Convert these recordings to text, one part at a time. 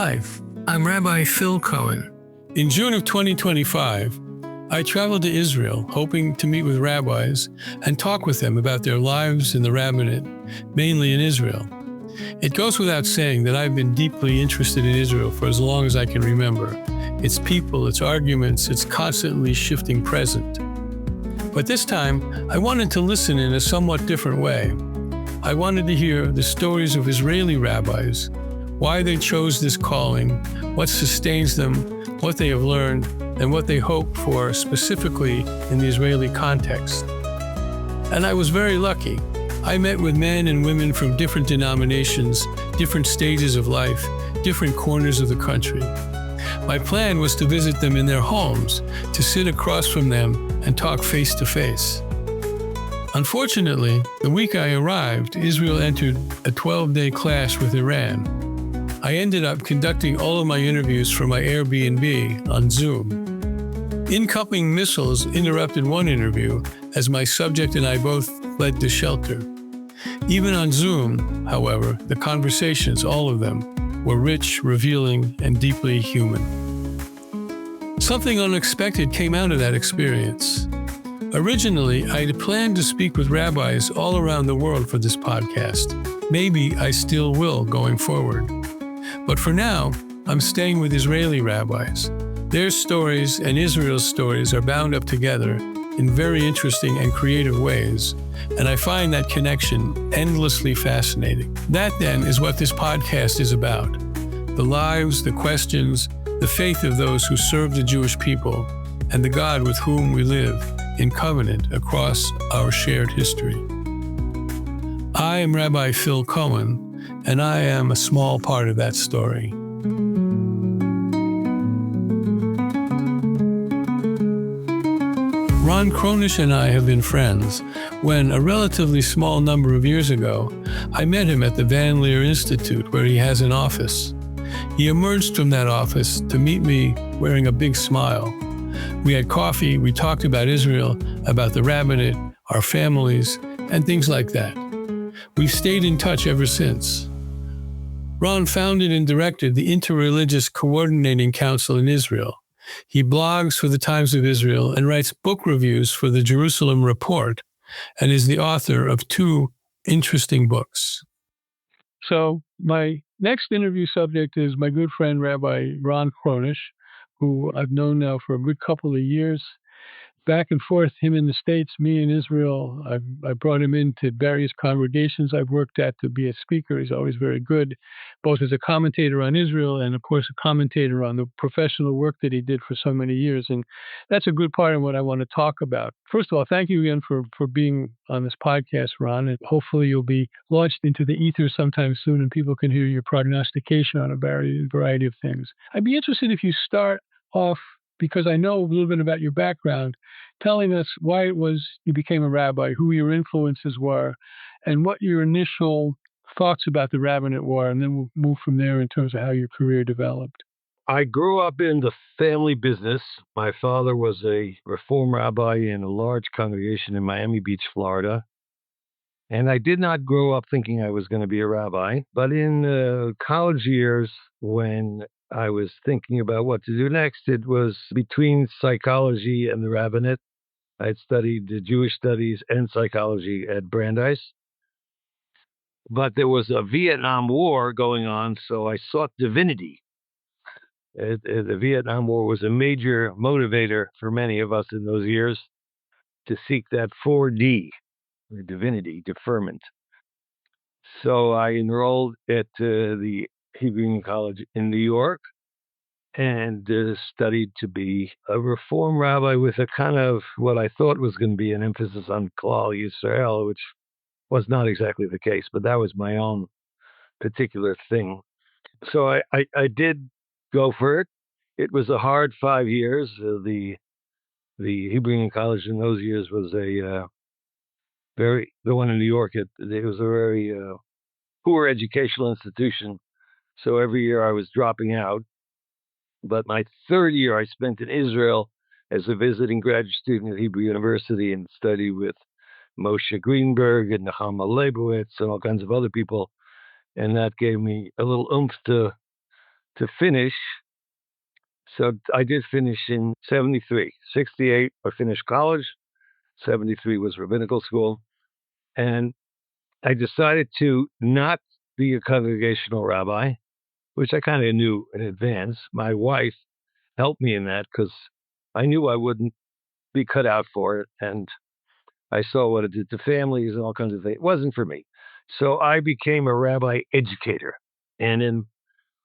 life. I'm Rabbi Phil Cohen. In June of 2025, I traveled to Israel, hoping to meet with rabbis and talk with them about their lives in the rabbinate, mainly in Israel. It goes without saying that I've been deeply interested in Israel for as long as I can remember. Its people, its arguments, its constantly shifting present. But this time, I wanted to listen in a somewhat different way. I wanted to hear the stories of Israeli rabbis, why they chose this calling, what sustains them, what they have learned, and what they hope for specifically in the Israeli context. And I was very lucky. I met with men and women from different denominations, different stages of life, different corners of the country. My plan was to visit them in their homes, to sit across from them and talk face to face. Unfortunately, the week I arrived, Israel entered a 12-day clash with Iran. I ended up conducting all of my interviews from my Airbnb on Zoom. Incoming missiles interrupted one interview as my subject and I both fled to shelter. Even on Zoom, however, the conversations, all of them, were rich, revealing, and deeply human. Something unexpected came out of that experience. Originally, I had planned to speak with rabbis all around the world for this podcast. Maybe I still will going forward. But for now, I'm staying with Israeli rabbis. Their stories and Israel's stories are bound up together in very interesting and creative ways, and I find that connection endlessly fascinating. That, then, is what this podcast is about. The lives, the questions, the faith of those who serve the Jewish people, and the God with whom we live in covenant across our shared history. I am Rabbi Phil Cohen, and I am a small part of that story. Ron Kronish and I have been friends. When, a relatively small number of years ago, I met him at the Leer Institute, where he has an office. He emerged from that office to meet me wearing a big smile. We had coffee, we talked about Israel, about the rabbinate, our families, and things like that. We've stayed in touch ever since. Ron founded and directed the Interreligious Coordinating Council in Israel. He blogs for the Times of Israel and writes book reviews for the Jerusalem Report, and is the author of 2 interesting books. So my next interview subject is my good friend Rabbi Ron Kronish, who I've known now for a good couple of years. Back and forth, him in the States, me in Israel. I brought him into various congregations I've worked at to be a speaker. He's always very good, both as a commentator on Israel and, of course, a commentator on the professional work that he did for so many years. And that's a good part of what I want to talk about. First of all, thank you again for being on this podcast, Ron. And hopefully you'll be launched into the ether sometime soon and people can hear your prognostication on a variety of things. I'd be interested if you start off, because I know a little bit about your background, telling us why it was you became a rabbi, who your influences were, and what your initial thoughts about the rabbinate were, and then we'll move from there in terms of how your career developed. I grew up in the family business. My father was a Reform rabbi in a large congregation in Miami Beach, Florida. And I did not grow up thinking I was going to be a rabbi. But in college years, when I was thinking about what to do next, it was between psychology and the rabbinate. I had studied Jewish studies and psychology at Brandeis. But there was a Vietnam War going on, so I sought divinity. The Vietnam War was a major motivator for many of us in those years to seek that 4D, divinity, deferment. So I enrolled at the Hebrew Union College in New York and studied to be a Reform rabbi with a kind of what I thought was going to be an emphasis on Klal Yisrael, which was not exactly the case, but that was my own particular thing. So I did go for it. It was a hard 5 years. The Hebrew Union College in those years was the one in New York, it was a very poor educational institution. So every year I was dropping out. But my 3rd year I spent in Israel as a visiting graduate student at Hebrew University and studied with Moshe Greenberg and Nechama Leibowitz and all kinds of other people. And that gave me a little oomph to to finish. So I did finish in 73. 68, I finished college. 73 was rabbinical school. And I decided to not be a congregational rabbi, which I kind of knew in advance. My wife helped me in that because I knew I wouldn't be cut out for it. And I saw what it did to families and all kinds of things. It wasn't for me. So I became a rabbi educator. And in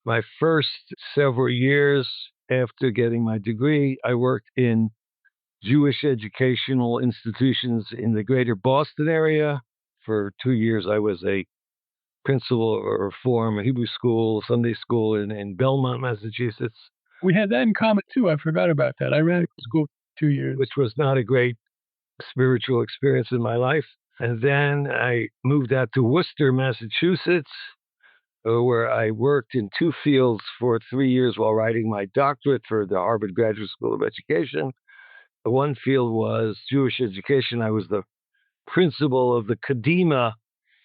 my first several years after getting my degree, I worked in Jewish educational institutions in the greater Boston area. For 2 years, I was a principal of a reform, a Hebrew school, Sunday school in Belmont, Massachusetts. We had that in common too. I forgot about that. I ran school for 2 years. Which was not a great spiritual experience in my life. And then I moved out to Worcester, Massachusetts, where I worked in 2 fields for 3 years while writing my doctorate for the Harvard Graduate School of Education. The one field was Jewish education. I was the principal of the Kadima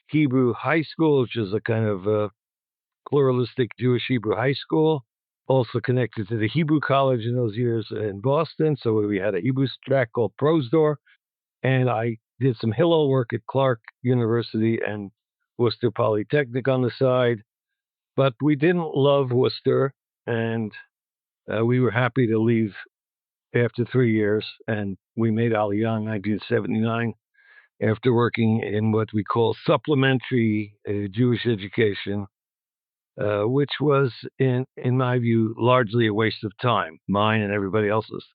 Hebrew High School, which is a kind of pluralistic Jewish Hebrew high school, also connected to the Hebrew College in those years in Boston. So we had a Hebrew track called Prosdor, and I did some Hillel work at Clark University and Worcester Polytechnic on the side. But we didn't love Worcester, and we were happy to leave after 3 years, and we made Aliyah in 1979 after working in what we call supplementary Jewish education, which was, in my view, largely a waste of time, mine and everybody else's.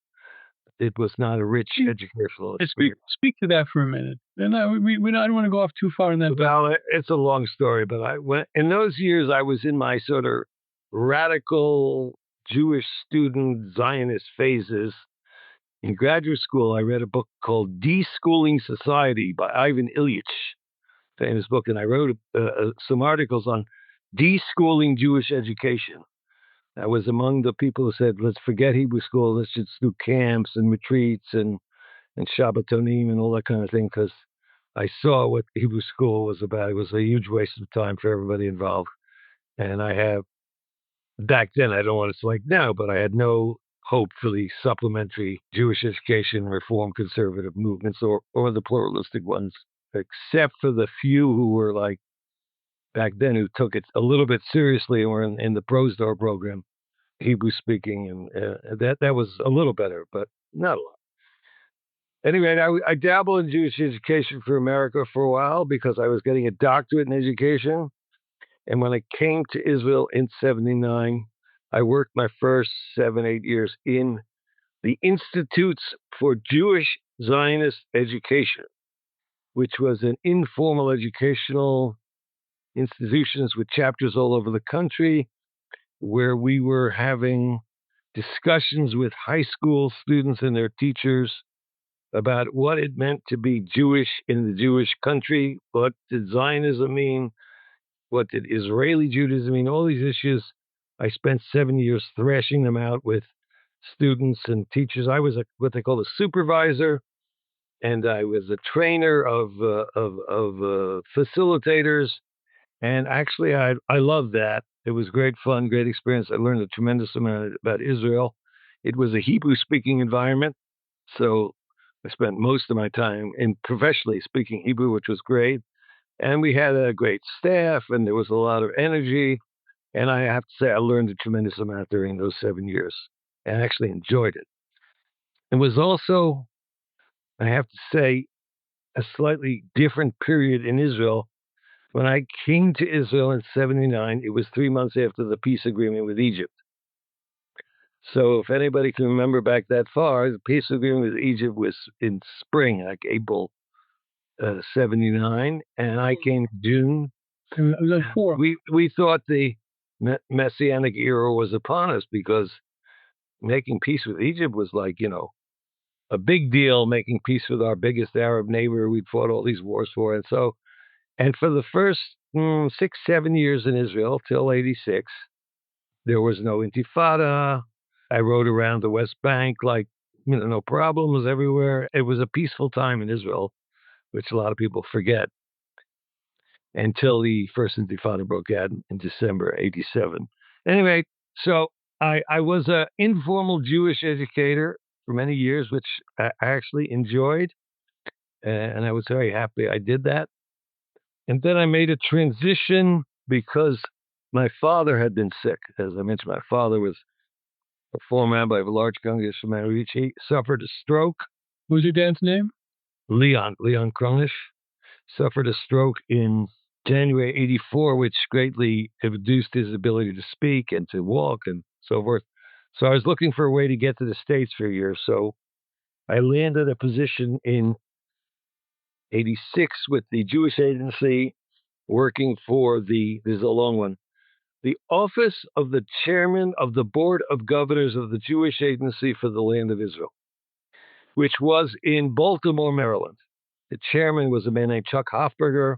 It was not a rich educational experience. Speak to that for a minute. Then I don't want to go off too far in that. Well, it's a long story, but in those years, I was in my sort of radical Jewish student Zionist phases. In graduate school, I read a book called Deschooling Society by Ivan Ilyich, famous book, and I wrote some articles on deschooling Jewish education. I was among the people who said, let's forget Hebrew school, let's just do camps and retreats and Shabbatonim and all that kind of thing, because I saw what Hebrew school was about. It was a huge waste of time for everybody involved. And I have, back then, I don't know what it's like now, but I had no hope for the supplementary Jewish education reform conservative movements or the pluralistic ones, except for the few who were like, back then, who took it a little bit seriously and were in the Prosdor program, Hebrew speaking, and that was a little better, but not a lot. Anyway, I dabbled in Jewish education for America for a while because I was getting a doctorate in education. And when I came to Israel in 79, I worked my first 7-8 years in the Institutes for Jewish Zionist Education, which was an informal educational institutions with chapters all over the country, where we were having discussions with high school students and their teachers about what it meant to be Jewish in the Jewish country, what did Zionism mean, what did Israeli Judaism mean, all these issues. I spent 7 years thrashing them out with students and teachers. I was what they call a supervisor, and I was a trainer of facilitators. And actually, I loved that. It was great fun, great experience. I learned a tremendous amount about Israel. It was a Hebrew-speaking environment, so I spent most of my time in professionally speaking Hebrew, which was great. And we had a great staff, and there was a lot of energy. And I have to say, I learned a tremendous amount during those 7 years and actually enjoyed it. It was also, I have to say, a slightly different period in Israel. When I came to Israel in 79, it was 3 months after the peace agreement with Egypt. So if anybody can remember back that far, the peace agreement with Egypt was in spring, like April 79, and I came June. It was like 4. We thought the Messianic era was upon us because making peace with Egypt was like, a big deal, making peace with our biggest Arab neighbor we'd fought all these wars for. And for the first 6-7 years in Israel, till 86, there was no intifada. I rode around the West Bank like, no problems everywhere. It was a peaceful time in Israel, which a lot of people forget, until the first intifada broke out in December 87. Anyway, So I was an informal Jewish educator for many years, which I actually enjoyed, and I was very happy I did that. And then I made a transition because my father had been sick. As I mentioned, my father was a former rabbi of a large congregation in Miami Beach. He suffered a stroke. What was your dad's name? Leon Kronish suffered a stroke in January '84, which greatly reduced his ability to speak and to walk and so forth. So I was looking for a way to get to the States for a year. So I landed a position in '86 with the Jewish Agency, working for this is a long one, the Office of the Chairman of the Board of Governors of the Jewish Agency for the Land of Israel, which was in Baltimore, Maryland. The chairman was a man named Chuck Hofberger,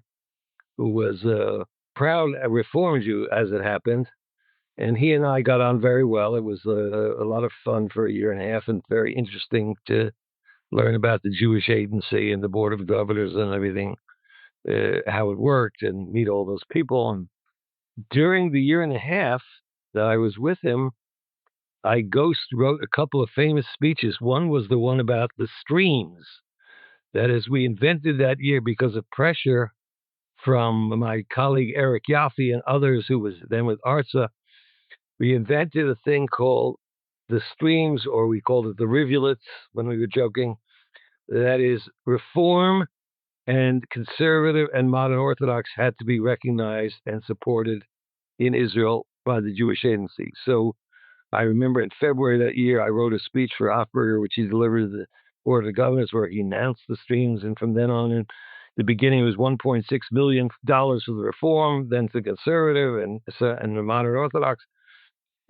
who was a proud Reform Jew, as it happened. And he and I got on very well. It was a lot of fun for a year and a half and very interesting to learn about the Jewish Agency and the Board of Governors and everything, how it worked, and meet all those people. And during the year and a half that I was with him, I ghost wrote a couple of famous speeches. One was the one about the streams. That is, we invented that year because of pressure from my colleague Eric Yaffe and others who was then with ARTSA. We invented a thing called the streams, or we called it the rivulets when we were joking. That is, Reform and conservative and modern Orthodox had to be recognized and supported in Israel by the Jewish Agency. So I remember in February that year, I wrote a speech for Hofberger, which he delivered to the Board of Governors, where he announced the streams. And from then on, in the beginning, it was $1.6 million for the Reform, then to the conservative and the modern Orthodox.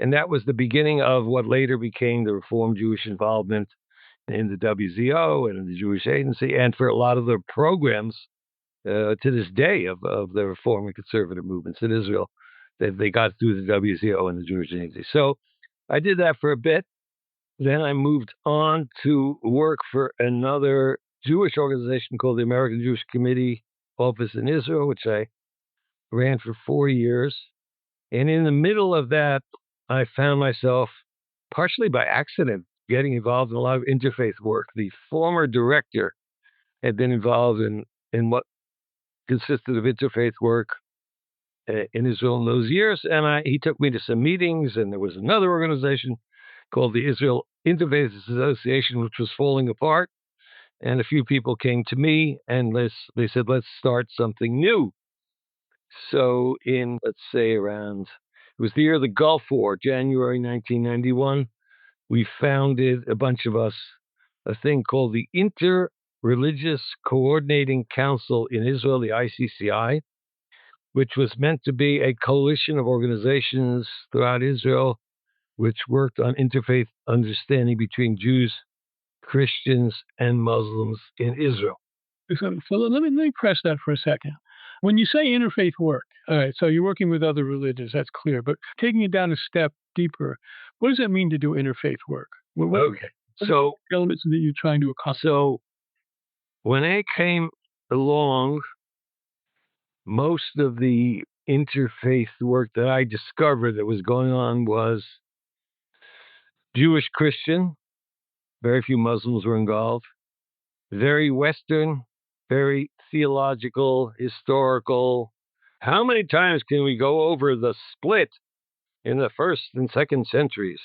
And that was the beginning of what later became the Reform Jewish involvement in the WZO and in the Jewish Agency, and for a lot of the programs to this day of the Reform and conservative movements in Israel that they got through the WZO and the Jewish Agency. So I did that for a bit. Then I moved on to work for another Jewish organization called the American Jewish Committee office in Israel, which I ran for 4 years. And in the middle of that, I found myself, partially by accident, getting involved in a lot of interfaith work. The former director had been involved in what consisted of interfaith work in Israel in those years. And he took me to some meetings, and there was another organization called the Israel Interfaith Association, which was falling apart. And a few people came to me and they said, let's start something new. So in, let's say around, it was the year of the Gulf War, January 1991, we founded, a bunch of us, a thing called the Interreligious Coordinating Council in Israel, the ICCI, which was meant to be a coalition of organizations throughout Israel which worked on interfaith understanding between Jews, Christians, and Muslims in Israel. So let me press that for a second. When you say interfaith work, all right, so you're working with other religions, that's clear. But taking it down a step deeper, what does that mean to do interfaith work? Okay. So elements that you're trying to accomplish? So when I came along, most of the interfaith work that I discovered that was going on was Jewish Christian. Very few Muslims were involved. Very Western, very theological, historical. How many times can we go over the split in the first and second centuries?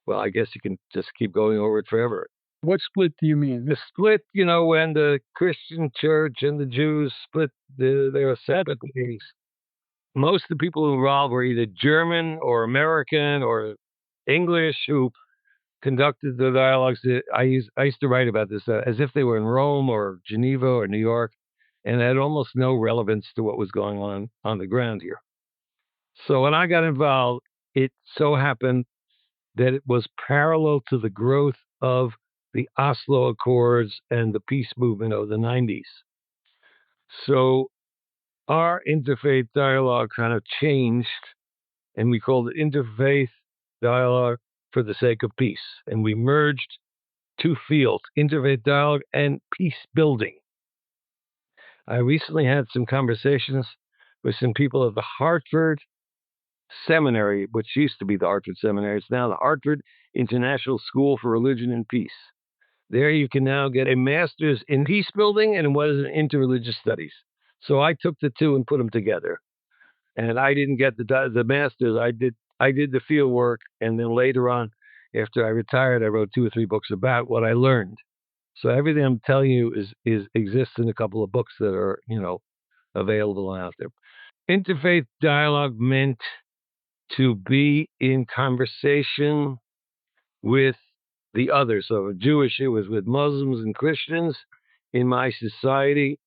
Well, I guess you can just keep going over it forever. What split do you mean? The split, when the Christian church and the Jews split, they were separate things. Most of the people involved were either German or American or English who conducted the dialogues. I used to write about this as if they were in Rome or Geneva or New York, and had almost no relevance to what was going on the ground here. So when I got involved, it so happened that it was parallel to the growth of the Oslo Accords and the peace movement of the 90s. So our interfaith dialogue kind of changed, and we called it Interfaith Dialogue for the Sake of Peace. And we merged two fields, interfaith dialogue and peace building. I recently had some conversations with some people at the Hartford seminary, which used to be the Hartford Seminary. It's now the Hartford International School for Religion and Peace. There you can now get a master's in peace building and what is an interreligious studies. So I took the two and put them together. And I didn't get the master's. I did the field work, and then later on, after I retired, I wrote 2 or 3 books about what I learned. So everything I'm telling you is exists in a couple of books that are available out there. Interfaith dialogue meant to be in conversation with the other. So Jewish, it was with Muslims and Christians in my society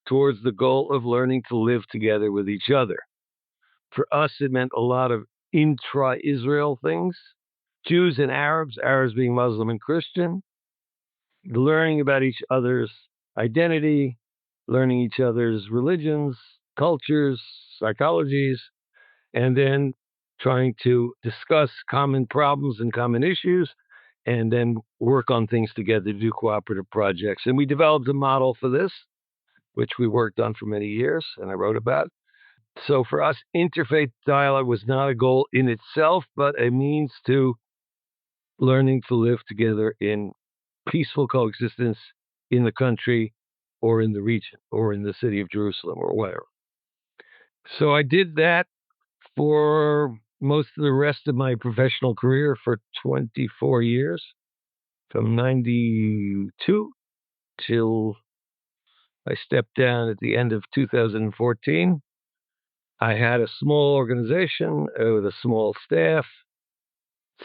towards the goal of learning to live together with each other. For us, it meant a lot of intra-Israel things. Jews and Arabs being Muslim and Christian, learning about each other's identity, learning each other's religions, cultures, psychologies, and then trying to discuss common problems and common issues, and then work on things together to do cooperative projects. And we developed a model for this, which we worked on for many years, and I wrote about. So for us, interfaith dialogue was not a goal in itself, but a means to learning to live together in peaceful coexistence in the country or in the region or in the city of Jerusalem or wherever. So I did that for most of the rest of my professional career for 24 years, from 92 till I stepped down at the end of 2014. I had a small organization with a small staff.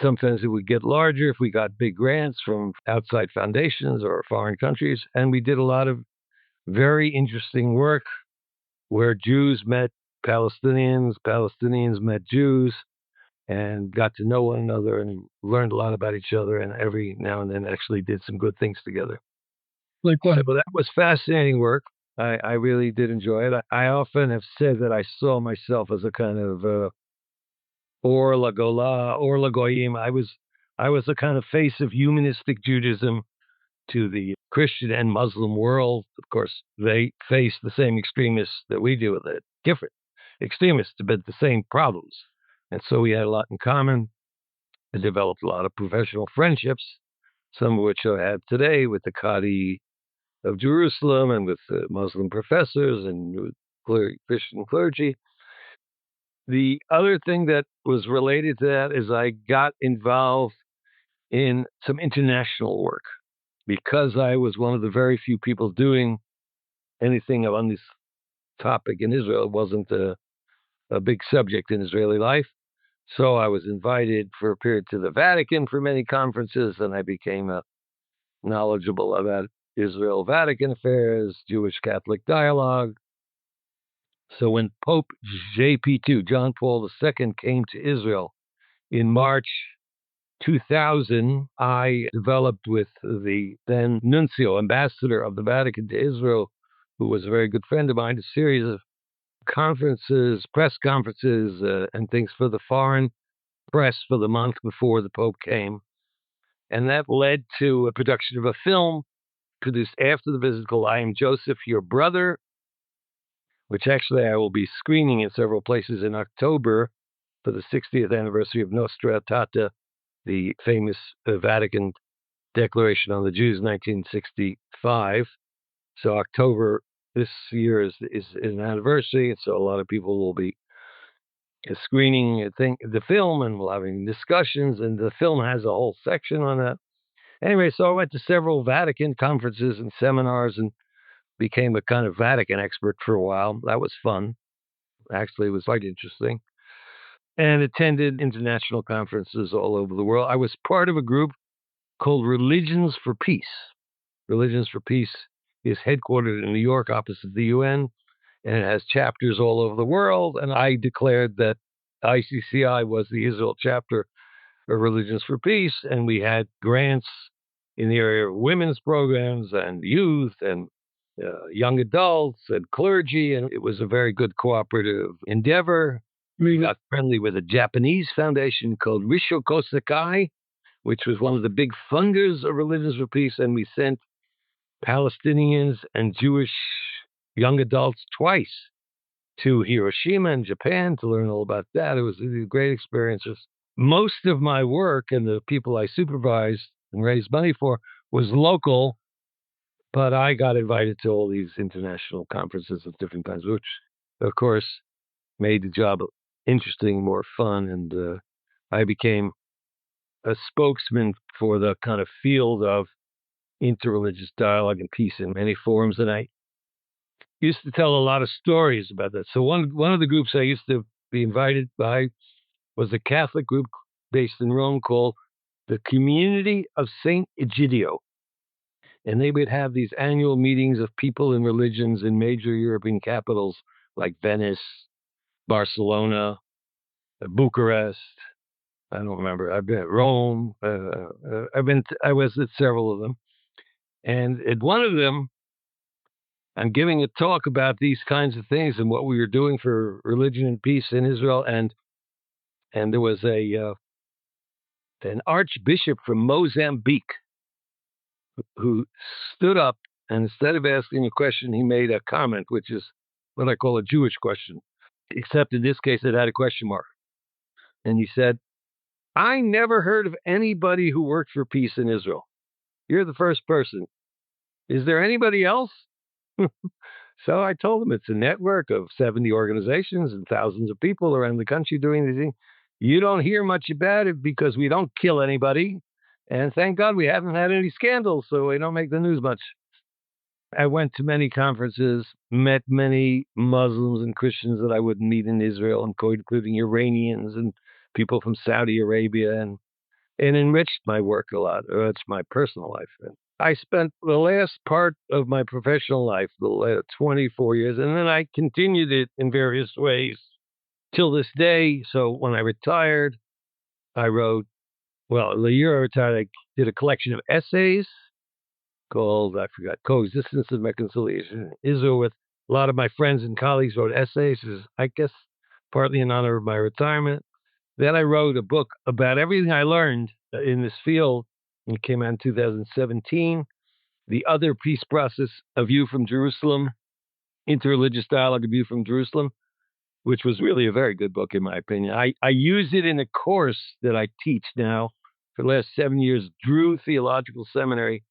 Sometimes it would get larger if we got big grants from outside foundations or foreign countries. And we did a lot of very interesting work where Jews met Palestinians, Palestinians met Jews, and got to know one another and learned a lot about each other. And every now and then actually did some good things together. Like what? So that was fascinating work. I really did enjoy it. I often have said that I saw myself as a kind of or Lagola, or Lagoyim. I was a kind of face of humanistic Judaism to the Christian and Muslim world. Of course, they face the same extremists that we do with it. Different extremists, but the same problems. And so we had a lot in common. I developed a lot of professional friendships, some of which I have today with the Qadi of Jerusalem and with Muslim professors and with Christian clergy. The other thing that was related to that is I got involved in some international work because I was one of the very few people doing anything on this topic in Israel. It wasn't a big subject in Israeli life. So I was invited for a period to the Vatican for many conferences, and I became knowledgeable about Israel-Vatican affairs, Jewish Catholic dialogue. So when Pope JP2, John Paul II, came to Israel in March 2000, I developed with the then nuncio, ambassador of the Vatican to Israel, who was a very good friend of mine, a series of conferences, press conferences, and things for the foreign press for the month before the Pope came. And that led to a production of a film produced after the visit called I Am Joseph, Your Brother, which actually I will be screening in several places in October for the 60th anniversary of Nostra Aetate, the famous Vatican Declaration on the Jews, 1965. So October this year is an anniversary, so a lot of people will be screening the film, and we'll having discussions, and the film has a whole section on that. Anyway, so I went to several Vatican conferences and seminars and became a kind of Vatican expert for a while. That was fun. Actually, it was quite interesting. And attended international conferences all over the world. I was part of a group called Religions for Peace. Religions for Peace is headquartered in New York opposite the UN, and it has chapters all over the world. And I declared that ICCI was the Israel chapter of Religions for Peace, and we had grants in the area of women's programs and youth and young adults and clergy, and it was a very good cooperative endeavor. We got friendly with a Japanese foundation called Risho Kosakai, which was one of the big funders of Religions for Peace, and we sent Palestinians and Jewish young adults twice to Hiroshima and Japan to learn all about that. It was great experiences. Most of my work and the people I supervised and raised money for was local, but I got invited to all these international conferences of different kinds, which, of course, made the job interesting, more fun, and I became a spokesman for the kind of field of interreligious dialogue and peace in many forums, and I used to tell a lot of stories about that. So one of the groups I used to be invited by was a Catholic group based in Rome called the Community of Saint Egidio. And they would have these annual meetings of people and religions in major European capitals like Venice, Barcelona, Bucharest. I don't remember. I've been at Rome. I was at several of them. And at one of them, I'm giving a talk about these kinds of things and what we were doing for religion and peace in Israel. And there was an archbishop from Mozambique who stood up, and instead of asking a question, he made a comment, which is what I call a Jewish question, except in this case it had a question mark. And he said, I never heard of anybody who worked for peace in Israel. You're the first person. Is there anybody else? So I told him it's a network of 70 organizations and thousands of people around the country doing these things. You don't hear much about it because we don't kill anybody. And thank God we haven't had any scandals, so we don't make the news much. I went to many conferences, met many Muslims and Christians that I wouldn't meet in Israel, including Iranians and people from Saudi Arabia, and enriched my work a lot. It's my personal life. I spent the last part of my professional life, the last 24 years, and then I continued it in various ways till this day. So when I retired, I wrote, well, the year I retired, I did a collection of essays called, I forgot, Coexistence and Reconciliation in Israel. With a lot of my friends and colleagues wrote essays, I guess partly in honor of my retirement. Then I wrote a book about everything I learned in this field. It came out in 2017. The Other Peace Process, A View from Jerusalem, Interreligious Dialogue, A View from Jerusalem, which was really a very good book, in my opinion. I use it in a course that I teach now for the last 7 years, Drew Theological Seminary,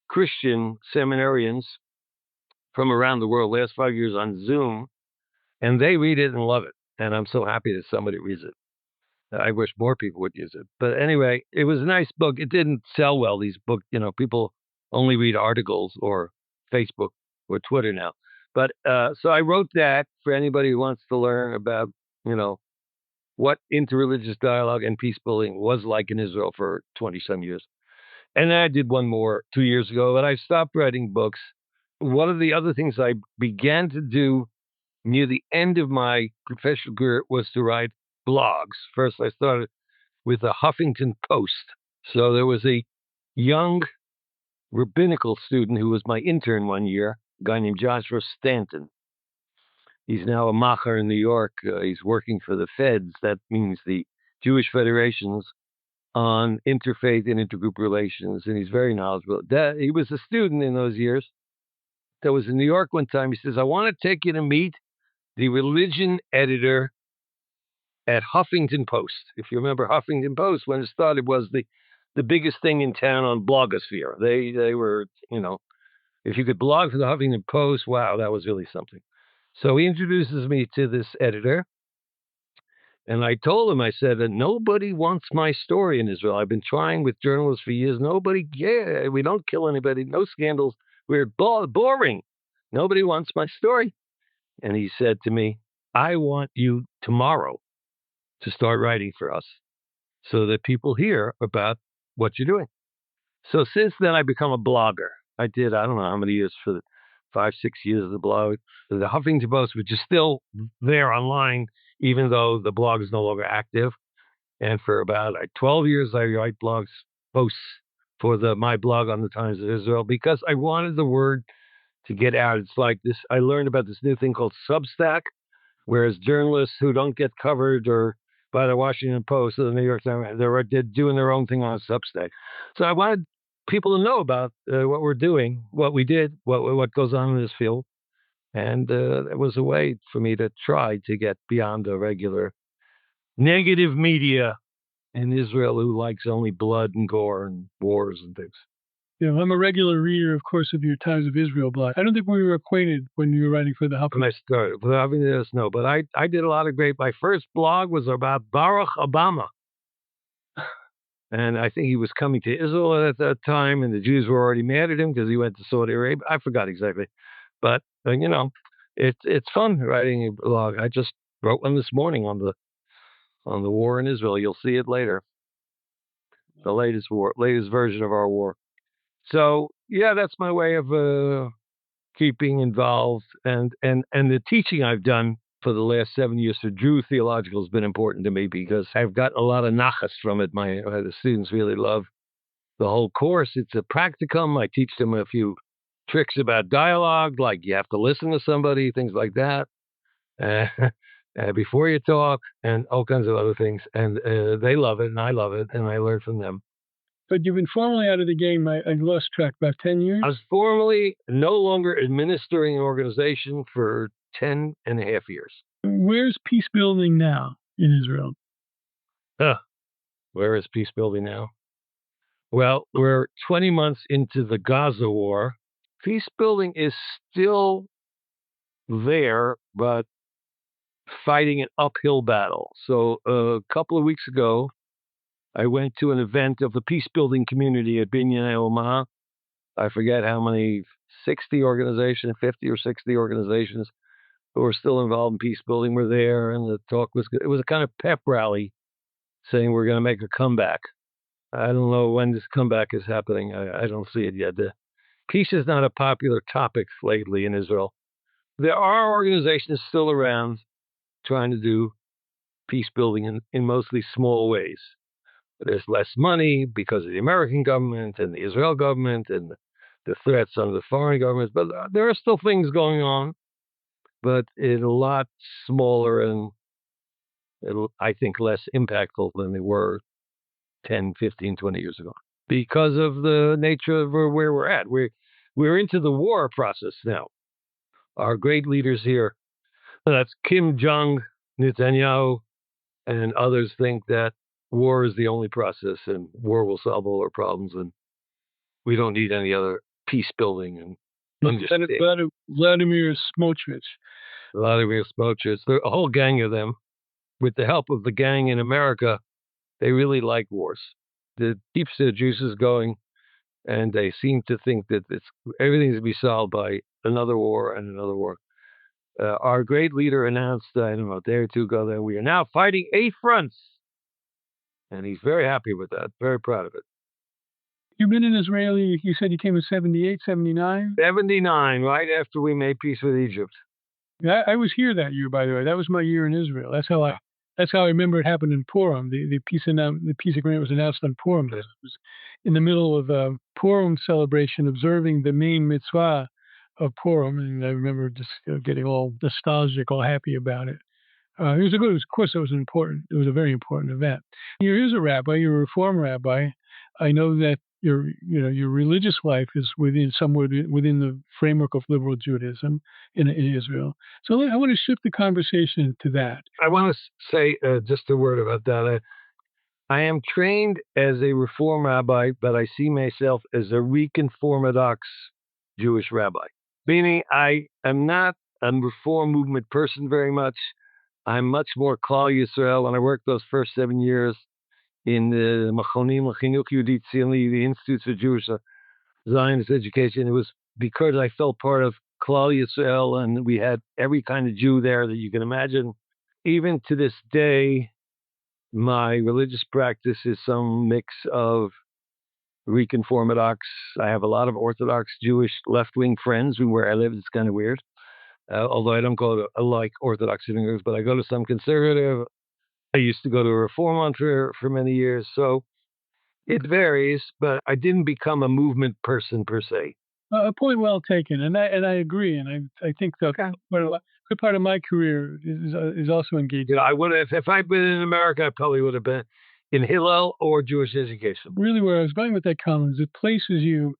Christian seminarians from around the world, last 5 years on Zoom, and they read it and love it. And I'm so happy that somebody reads it. I wish more people would use it. But anyway, it was a nice book. It didn't sell well, these books. People only read articles or Facebook or Twitter now. But so I wrote that for anybody who wants to learn about, what interreligious dialogue and peace building was like in Israel for 20-some years. And then I did one more 2 years ago, but I stopped writing books. One of the other things I began to do near the end of my professional career was to write blogs. First, I started with the Huffington Post. So there was a young rabbinical student who was my intern one year, a guy named Joshua Stanton. He's now a macher in New York. He's working for the Feds. That means the Jewish Federations on interfaith and intergroup relations, and he's very knowledgeable. He was a student in those years. That was in New York one time. He says, I want to take you to meet the religion editor at Huffington Post. If you remember Huffington Post, when it started, was the biggest thing in town on blogosphere. They were, if you could blog for the Huffington Post, wow, that was really something. So he introduces me to this editor, and I told him, I said, nobody wants my story in Israel. I've been trying with journalists for years. We don't kill anybody, no scandals. We're boring. Nobody wants my story. And he said to me, I want you tomorrow to start writing for us so that people hear about what you're doing. So since then, I've become a blogger. I don't know how many years, for 5-6 years of the blog. The Huffington Post, which is still there online, even though the blog is no longer active. And for about 12 years, I write posts for my blog on the Times of Israel, because I wanted the word to get out. It's like this. I learned about this new thing called Substack, whereas journalists who don't get covered or by the Washington Post or the New York Times, they're doing their own thing on Substack. So I wanted people to know about what we're doing, what we did, what goes on in this field. And it was a way for me to try to get beyond the regular negative media in Israel who likes only blood and gore and wars and things. I'm a regular reader, of course, of your Times of Israel blog. I don't think we were acquainted when you were writing for the Huffington. When I started, without having to know, but I did a lot of great. My first blog was about Barack Obama. And I think he was coming to Israel at that time, and the Jews were already mad at him because he went to Saudi Arabia. I forgot exactly. But, it's fun writing a blog. I just wrote one this morning on the war in Israel. You'll see it later. The latest version of our war. So, yeah, that's my way of keeping involved. And the teaching I've done for the last 7 years for Jew theological has been important to me because I've got a lot of nachas from it. The students really love the whole course. It's a practicum. I teach them a few tricks about dialogue, like you have to listen to somebody, things like that, before you talk, and all kinds of other things. And they love it, and I love it, and I learn from them. But you've been formally out of the game, I lost track, about 10 years? I was formally no longer administering an organization for 10 and a half years. Where's peace building now in Israel? Where is peace building now? Well, we're 20 months into the Gaza war. Peace building is still there, but fighting an uphill battle. So a couple of weeks ago, I went to an event of the peace building community at Binyan Oma. I forget how many, 50 or 60 organizations who are still involved in peace building were there. And the talk was good. It was a kind of pep rally saying we're going to make a comeback. I don't know when this comeback is happening. I don't see it yet. Peace is not a popular topic lately in Israel. There are organizations still around trying to do peace building in mostly small ways. There's less money because of the American government and the Israel government and the threats on the foreign governments. But there are still things going on, but it's a lot smaller and I think less impactful than they were 10, 15, 20 years ago because of the nature of where we're at. We're into the war process now. Our great leaders here, that's Kim Jong, Netanyahu, and others think that war is the only process and war will solve all our problems and we don't need any other peace building and understanding. Vladimir Smotrich. A whole gang of them. With the help of the gang in America, they really like wars. It keeps the juices going, and they seem to think that everything's to be solved by another war and another war. Our great leader announced, I don't know, a day or two ago, that we are now fighting 8 fronts. And he's very happy with that, very proud of it. You've been in Israel, you said you came in 78, 79? 79, right after we made peace with Egypt. Yeah, I was here that year, by the way. That was my year in Israel. That's how I remember it happened in Purim. The peace agreement was announced on Purim. It was in the middle of a Purim celebration, observing the main mitzvah of Purim, and I remember just getting all nostalgic, all happy about it. It was of course, it was a very important event. You're a rabbi, you're a Reform rabbi. I know that your religious life is somewhere within the framework of liberal Judaism in Israel. So I want to shift the conversation to that. I want to say just a word about that. I am trained as a Reform rabbi, but I see myself as a Reconformadox Jewish rabbi. Meaning I am not a Reform movement person very much. I'm much more Klal Yisrael. When I worked those first 7 years in the Machonim L'Chinuch Yehudi Tzionli, the Institutes for Jewish Zionist Education, it was because I felt part of Klal Yisrael, and we had every kind of Jew there that you can imagine. Even to this day, my religious practice is some mix of Reconformadox. I have a lot of Orthodox Jewish left-wing friends where I live. It's kind of weird. Although I don't go to like Orthodox synagogues, but I go to some conservative. I used to go to a Reform one for many years. So it varies, but I didn't become a movement person per se. A point well taken, and I agree, and I think that good part of my career is also engaged. I would have, if I'd been in America, I probably would have been in Hillel or Jewish education. Really, where I was going with that comment is it places you're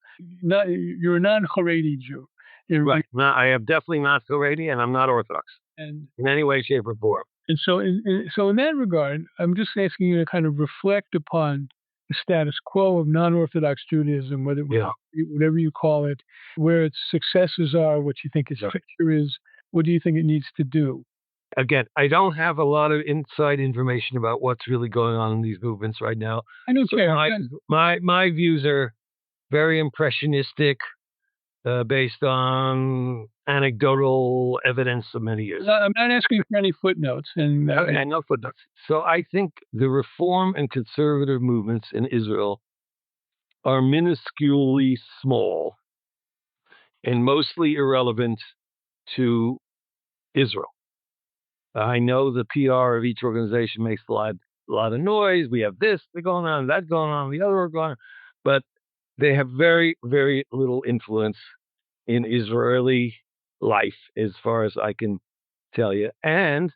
a non-Haredi Jew. Right. No, I am definitely not Haredi, and I'm not Orthodox And in any way, shape, or form. so in that regard, I'm just asking you to kind of reflect upon the status quo of non-Orthodox Judaism, Yeah. whatever you call it, where its successes are, what you think its Yeah. future is, what do you think it needs to do? Again, I don't have a lot of inside information about what's really going on in these movements right now. I don't So care. my views are very impressionistic, based on anecdotal evidence of many years. I'm not asking you for any footnotes. And Okay, no footnotes. So I think the reform and conservative movements in Israel are minusculely small and mostly irrelevant to Israel. I know the PR of each organization makes a lot of noise. We have this going on, that going on, the other going on, but they have very, very little influence in Israeli life, as far as I can tell you. And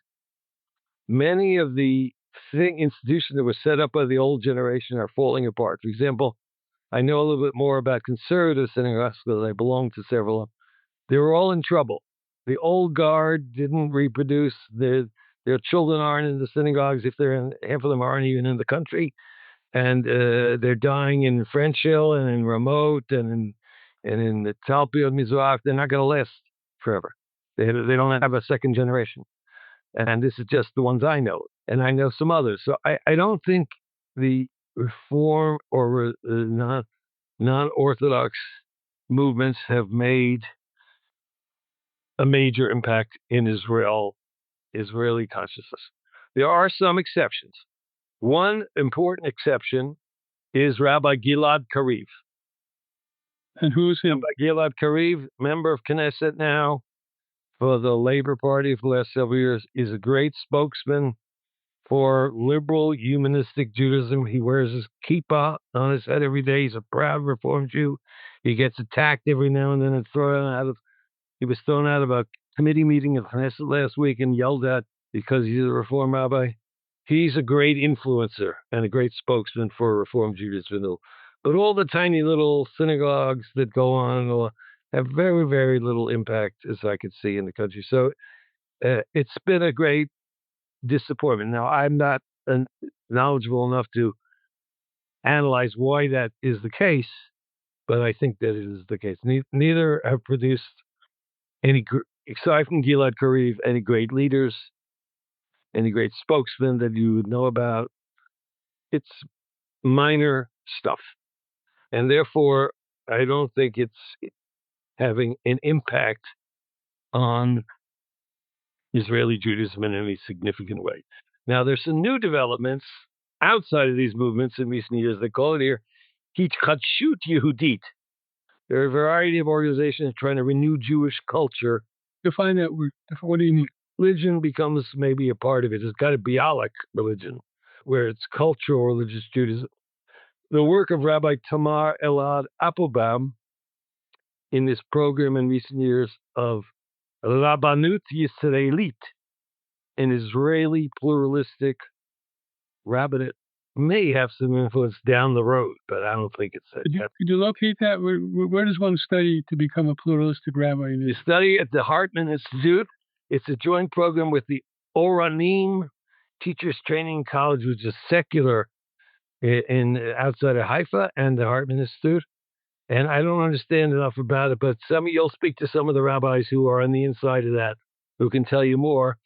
many of the institutions that were set up by the old generation are falling apart. For example, I know a little bit more about conservative synagogues because I belong to several of them. They were all in trouble. The old guard didn't reproduce. Their children aren't in the synagogues. If they're in, half of them aren't even in the country, and they're dying in French Hill and in Remote and in the Talpiot Mizrach. They're not going to last forever. They don't have a second generation, and this is just the ones I know, and I know some others. So I don't think the reform or non-Orthodox movements have made a major impact in Israeli consciousness. There are some exceptions. One important exception is Rabbi Gilad Kariv. And who's him? Rabbi Gilad Kariv, member of Knesset now for the Labor Party for the last several years, is a great spokesman for liberal humanistic Judaism. He wears his kippah on his head every day. He's a proud Reform Jew. He gets attacked every now and then and thrown out of. He was thrown out of a committee meeting at Knesset last week and yelled at because he's a Reform rabbi. He's a great influencer and a great spokesman for Reform Judaism. But all the tiny little synagogues that go on have very, very little impact, as I could see in the country. So it's been a great disappointment. Now, I'm not knowledgeable enough to analyze why that is the case, but I think that it is the case. Neither have produced any, aside from Gilad Kariv, any great leaders, any great spokesmen that you would know about. It's minor stuff. And therefore, I don't think it's having an impact on Israeli Judaism in any significant way. Now, there's some new developments outside of these movements in recent years. They call it here Hitchadshut Yehudit. There are a variety of organizations trying to renew Jewish culture. Define that word. What do you mean? Religion becomes maybe a part of it. It's got a bialik religion, where it's cultural religious Judaism. The work of Rabbi Tamar Elad Applebaum in this program in recent years of Rabbanut Yisraelit, an Israeli pluralistic rabbinate, may have some influence down the road, but I don't think it's that. Could you locate that? Where does one study to become a pluralistic rabbi? You study at the Hartman Institute. It's a joint program with the Oranim Teachers Training College, which is secular in outside of Haifa, and the Hartman Institute. And I don't understand enough about it, but you'll speak to some of the rabbis who are on the inside of that, who can tell you more.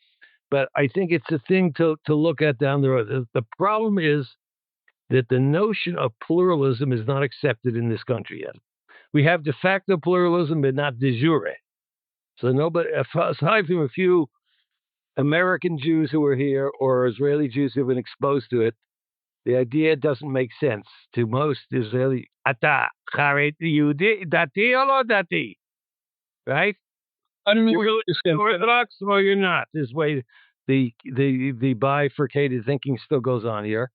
But I think it's a thing to look at down the road. The problem is that the notion of pluralism is not accepted in this country yet. We have de facto pluralism, but not de jure. So nobody, aside from a few American Jews who are here or Israeli Jews who have been exposed to it, the idea doesn't make sense to most Israeli. Ata charet Yehudi dati or lo dati, right? I don't know. You're Orthodox or you're not. This way, the bifurcated thinking still goes on here.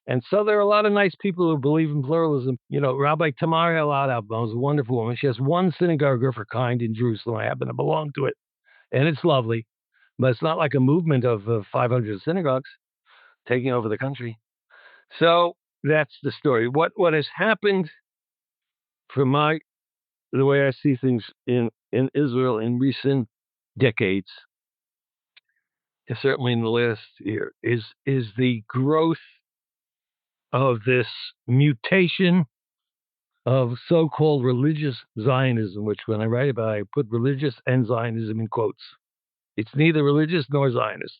And so there are a lot of nice people who believe in pluralism. You know, Rabbi Tamar Elad Applebaum is a wonderful woman. She has one synagogue of her kind in Jerusalem. I happen to belong to it, and it's lovely. But it's not like a movement of 500 synagogues taking over the country. So that's the story. What has happened from the way I see things in in Israel in recent decades, certainly in the last year, is the growth of this mutation of so-called religious Zionism, which when I write about, I put religious and Zionism in quotes. It's neither religious nor Zionist.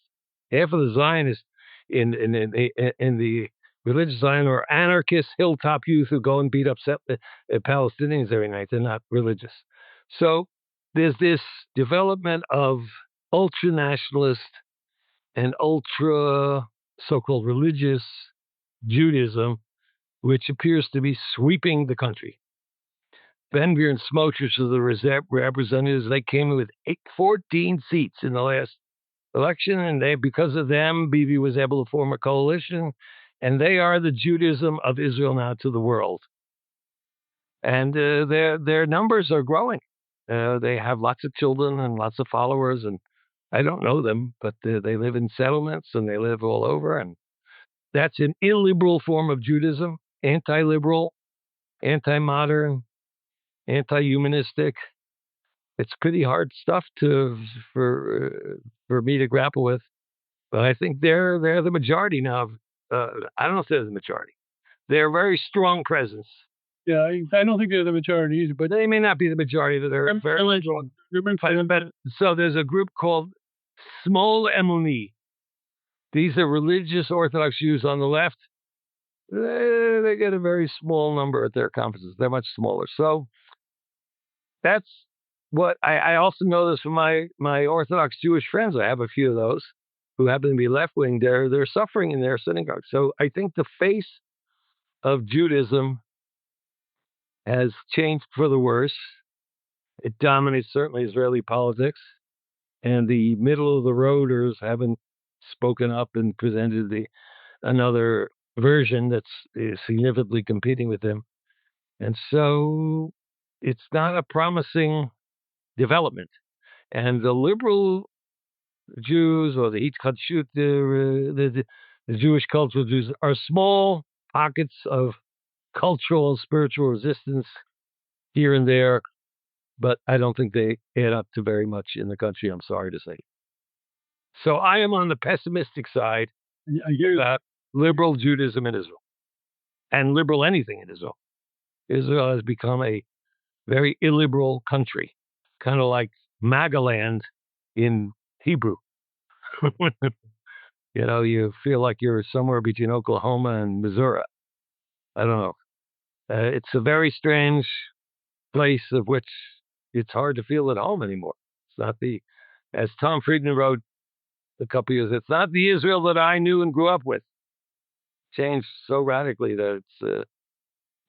Half of the Zionists in the religious Zion are anarchist hilltop youth who go and beat up Palestinians every night. They're not religious. So there's this development of ultra-nationalist and ultra so-called religious Judaism, which appears to be sweeping the country. Ben-Gvir and Smotrich are the representatives. They came in with 14 seats in the last election, and because of them, Bibi was able to form a coalition, and they are the Judaism of Israel now to the world. And their numbers are growing. They have lots of children and lots of followers, and I don't know them, but they live in settlements and they live all over, and that's an illiberal form of Judaism, anti-liberal, anti-modern, anti-humanistic. It's pretty hard stuff for me to grapple with, but I think they're the majority now. I don't know if they're the majority. They're a very strong presence. Yeah, I don't think they're the majority either, but They may not be the majority, but they're very strong. So there's a group called Smol Emuni. These are religious Orthodox Jews on the left. They get a very small number at their conferences. They're much smaller. So that's what I also know this from my Orthodox Jewish friends. I have a few of those who happen to be left-wing. They're suffering in their synagogues. So I think the face of Judaism has changed for the worse. It dominates certainly Israeli politics. And the middle-of-the-roaders haven't spoken up and presented another version that's significantly competing with them. And so it's not a promising development. And the liberal Jews or the Hitkatshut, the Jewish cultural Jews, are small pockets of cultural and spiritual resistance here and there, but I don't think they add up to very much in the country, I'm sorry to say. So I am on the pessimistic side about liberal Judaism in Israel and liberal anything in Israel. Israel has become a very illiberal country, kind of like Magaland in Hebrew. You feel like you're somewhere between Oklahoma and Missouri. I don't know. It's a very strange place of which it's hard to feel at home anymore. It's not as Tom Friedman wrote a couple years, it's not the Israel that I knew and grew up with. Changed so radically that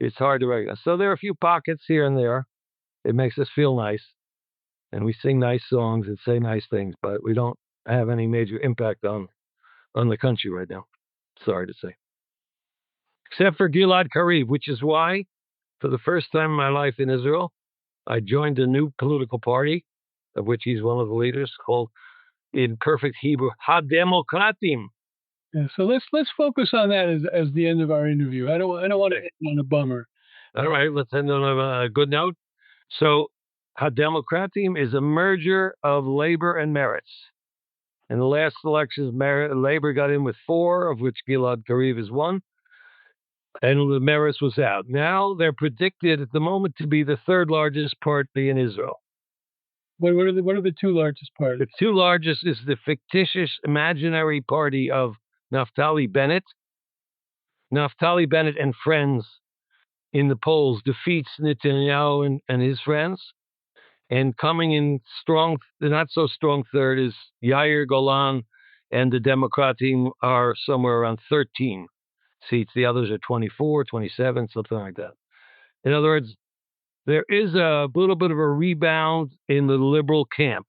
it's hard to recognize. So there are a few pockets here and there. It makes us feel nice, and we sing nice songs and say nice things, but we don't have any major impact on the country right now. Sorry to say. Except for Gilad Kariv, which is why, for the first time in my life in Israel, I joined a new political party, of which he's one of the leaders, called, in perfect Hebrew, HaDemokratim. Yeah, so let's focus on that as the end of our interview. I don't want to end on a bummer. All right, let's end on a good note. So, HaDemokratim is a merger of labor and Meretz. In the last elections, Labor got in with 4, of which Gilad Kariv is 1, and the Meretz was out. Now they're predicted at the moment to be the 3rd largest party in Israel. What are the 2 largest parties? The 2 largest is the fictitious imaginary party of Naftali Bennett. Naftali Bennett and friends in the polls defeats Netanyahu and his friends. And coming in strong, the not so strong 3rd is Yair Golan, and the Democratim are somewhere around 13 seats. The others are 24, 27, something like that. In other words, there is a little bit of a rebound in the liberal camp.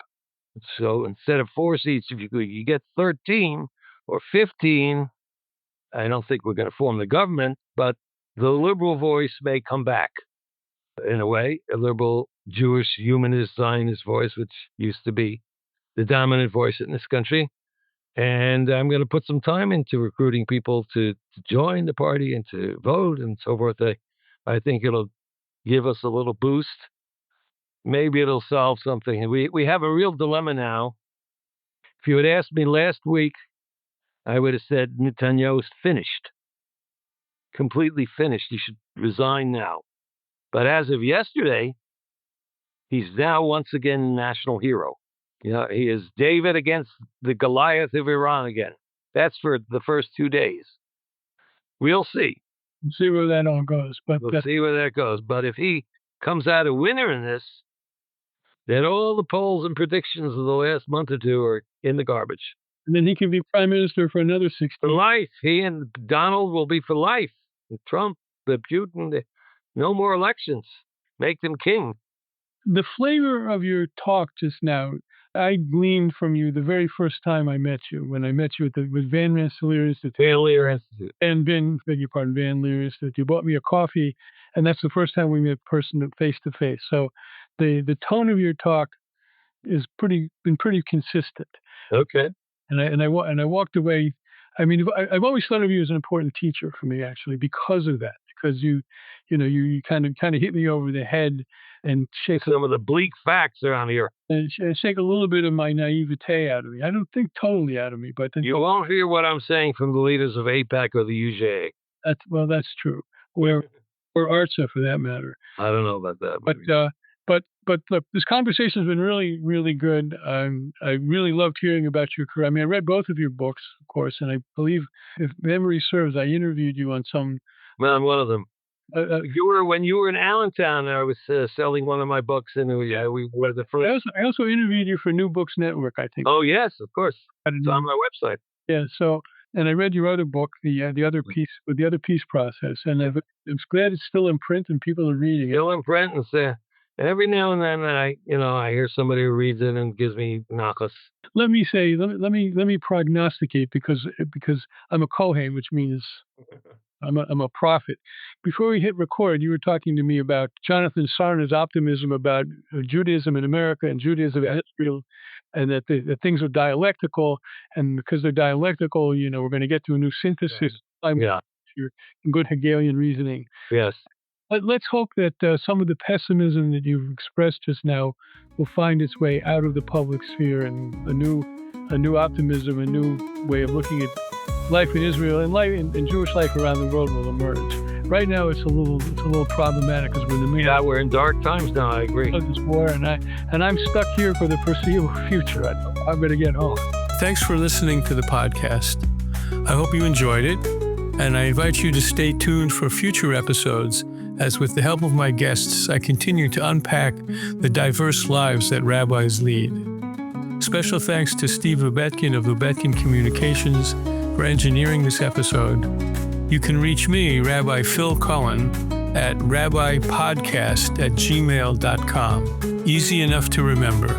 So instead of 4 seats, if you get 13 or 15, I don't think we're going to form the government, but the liberal voice may come back in a way, a liberal Jewish humanist Zionist voice, which used to be the dominant voice in this country. And I'm going to put some time into recruiting people to join the party and to vote and so forth. I think it'll give us a little boost. maybe it'll solve something. We have a real dilemma now. If you had asked me last week, I would have said Netanyahu's finished. Completely finished. He should resign now. But as of yesterday, he's now once again a national hero. He is David against the Goliath of Iran again. That's for the first 2 days. We'll see. We'll see where that all goes. We'll see where that goes. But if he comes out a winner in this, then all the polls and predictions of the last month or two are in the garbage. And then he can be prime minister for another 6 For life. He and Donald will be for life. Trump, Putin, no more elections. Make them king. The flavor of your talk just now, I gleaned from you the very first time I met you, when I met you with Van Rensselaer Institute. Van Leer Institute. And Van Leer Institute. You bought me a coffee, and that's the first time we met face to face. So the tone of your talk is been pretty consistent. Okay. And I walked away. I mean, I've always thought of you as an important teacher for me, actually, because of that. Because you kind of hit me over the head and shake some of the bleak facts around here. And shake a little bit of my naivete out of me. I don't think totally out of me, but you won't hear what I'm saying from the leaders of AIPAC or the UJA. That's true. Or ARTSA for that matter. I don't know about that. But look, this conversation has been really, really good. I really loved hearing about your career. I mean, I read both of your books, of course, and I believe, if memory serves, I interviewed you on some. Well, on one of them. When you were in Allentown, I was selling one of my books, and we were the first. I also interviewed you for New Books Network, I think. Oh yes, of course. It's on my website. Yeah. So, and I read your other book, the other piece with the other peace process, and I'm glad it's still in print and people are reading it. Still in print, and every now and then I hear somebody who reads it and gives me nachas. Let me prognosticate because I'm a Kohen, which means I'm a prophet. Before we hit record, you were talking to me about Jonathan Sarna's optimism about Judaism in America and Judaism in Israel, and that things are dialectical, and because they're dialectical, we're going to get to a new synthesis. Yeah. Good Hegelian reasoning. Yes. But let's hope that some of the pessimism that you've expressed just now will find its way out of the public sphere, and a new optimism, a new way of looking at life in Israel and life in Jewish life around the world will emerge. Right now, it's a little problematic because we're in the middle. Yeah, we're in dark times now. I agree. Of this war, and I'm stuck here for the foreseeable future. I'm going to get home. Thanks for listening to the podcast. I hope you enjoyed it, and I invite you to stay tuned for future episodes. As with the help of my guests, I continue to unpack the diverse lives that rabbis lead. Special thanks to Steve Lubetkin of Lubetkin Communications for engineering this episode. You can reach me, Rabbi Phil Cohen, at rabbipodcast@gmail.com. Easy enough to remember.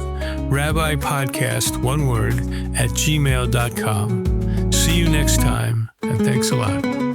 Rabbipodcast, one word, @gmail.com. See you next time, and thanks a lot.